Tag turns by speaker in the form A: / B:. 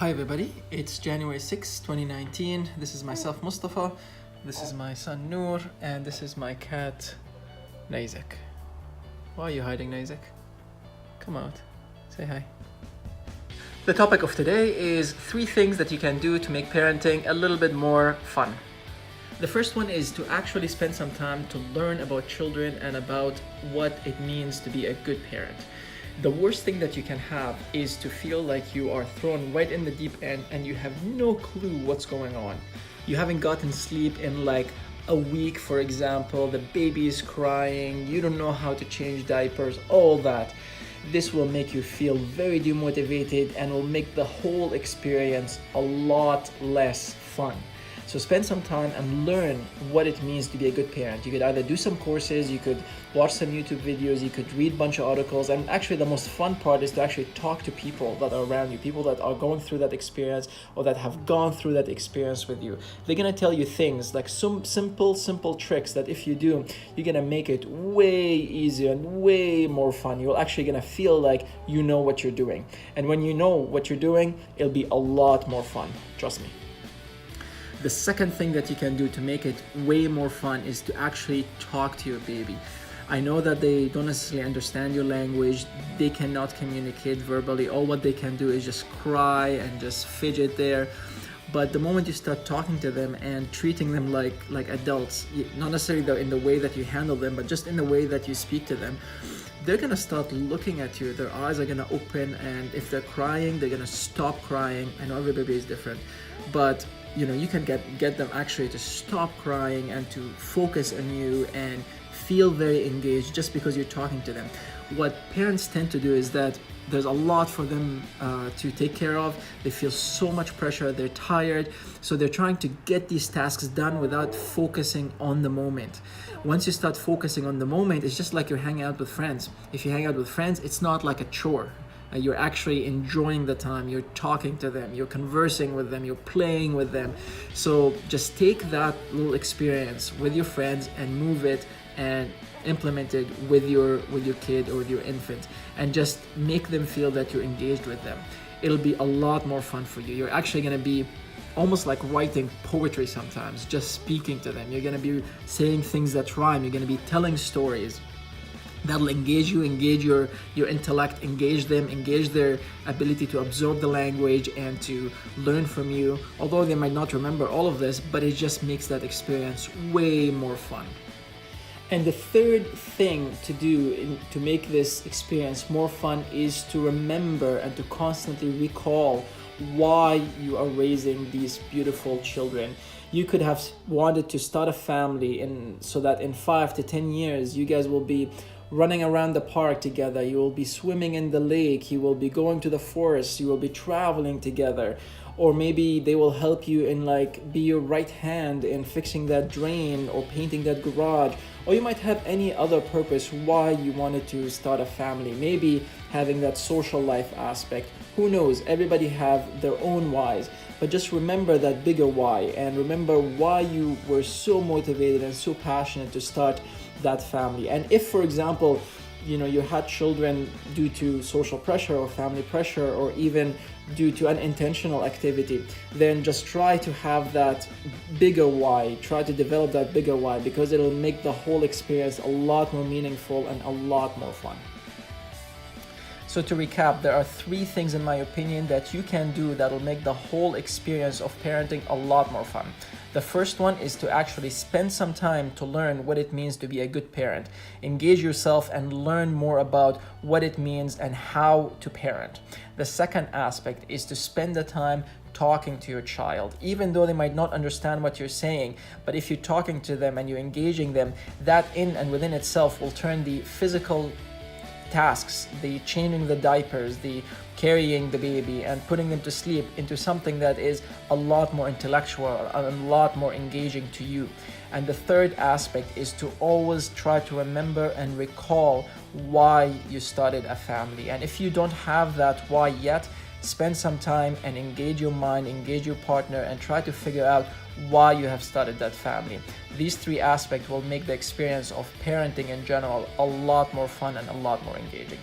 A: Hi everybody, it's January 6, 2019. This is myself, Mustafa. This is my son, Noor. And this is my cat, Nizek. Why are you hiding, Nizek? Come out, say hi. The topic of today is 3 things that you can do to make parenting a little bit more fun. The first one is to actually spend some time to learn about children and about what it means to be a good parent. The worst thing that you can have is to feel like you are thrown right in the deep end and you have no clue what's going on. You haven't gotten sleep in like a week, for example, the baby is crying, you don't know how to change diapers, all that. This will make you feel very demotivated and will make the whole experience a lot less fun. So spend some time and learn what it means to be a good parent. You could either do some courses, you could watch some YouTube videos, you could read a bunch of articles, and actually the most fun part is to actually talk to people that are around you, people that are going through that experience or that have gone through that experience with you. They're gonna tell you things like some simple tricks that if you do, you're gonna make it way easier and way more fun. You're actually gonna feel like you know what you're doing. And when you know what you're doing, it'll be a lot more fun, trust me. The second thing that you can do to make it way more fun is to actually talk to your baby. I know that they don't necessarily understand your language, they cannot communicate verbally, all what they can do is just cry and just fidget there. But the moment you start talking to them and treating them like adults, not necessarily in the way that you handle them, but just in the way that you speak to them, they're gonna start looking at you, their eyes are gonna open, and if they're crying, they're gonna stop crying. I know every baby is different, but you can get them actually to stop crying and to focus on you and feel very engaged just because you're talking to them. What parents tend to do is that there's a lot for them to take care of. They feel so much pressure, they're tired, so they're trying to get these tasks done without focusing on the moment. Once you start focusing on the moment, it's just like you're hanging out with friends. If you hang out with friends, it's not like a chore. You're actually enjoying the time, you're talking to them, you're conversing with them, you're playing with them. So just take that little experience with your friends and move it and implement it with your kid or with your infant, and just make them feel that you're engaged with them. It'll be a lot more fun for you. You're actually gonna be almost like writing poetry sometimes, just speaking to them. You're gonna be saying things that rhyme, you're gonna be telling stories that'll engage you, engage your intellect, engage them, engage their ability to absorb the language and to learn from you. Although they might not remember all of this, but it just makes that experience way more fun. And the third thing to do to make this experience more fun is to remember and to constantly recall why you are raising these beautiful children. You could have wanted to start a family so that in 5 to 10 years, you guys will be running around the park together, you will be swimming in the lake, you will be going to the forest, you will be traveling together. Or maybe they will help you in be your right hand in fixing that drain or painting that garage. Or you might have any other purpose why you wanted to start a family. Maybe having that social life aspect. Who knows? Everybody have their own whys. But just remember that bigger why, and remember why you were so motivated and so passionate to start that family. And if, for example, you had children due to social pressure or family pressure or even due to unintentional activity, then just try to have that bigger why, try to develop that bigger why, because it'll make the whole experience a lot more meaningful and a lot more fun. So to recap, there are 3 things in my opinion that you can do that'll make the whole experience of parenting a lot more fun. The first one is to actually spend some time to learn what it means to be a good parent. Engage yourself and learn more about what it means and how to parent. The second aspect is to spend the time talking to your child, even though they might not understand what you're saying. But if you're talking to them and you're engaging them, that in and within itself will turn the physical tasks, the changing the diapers, the carrying the baby and putting them to sleep, into something that is a lot more intellectual and a lot more engaging to you. And the third aspect is to always try to remember and recall why you started a family. And if you don't have that why yet, spend some time and engage your mind, engage your partner, and try to figure out why you have started that family. These 3 aspects will make the experience of parenting in general a lot more fun and a lot more engaging.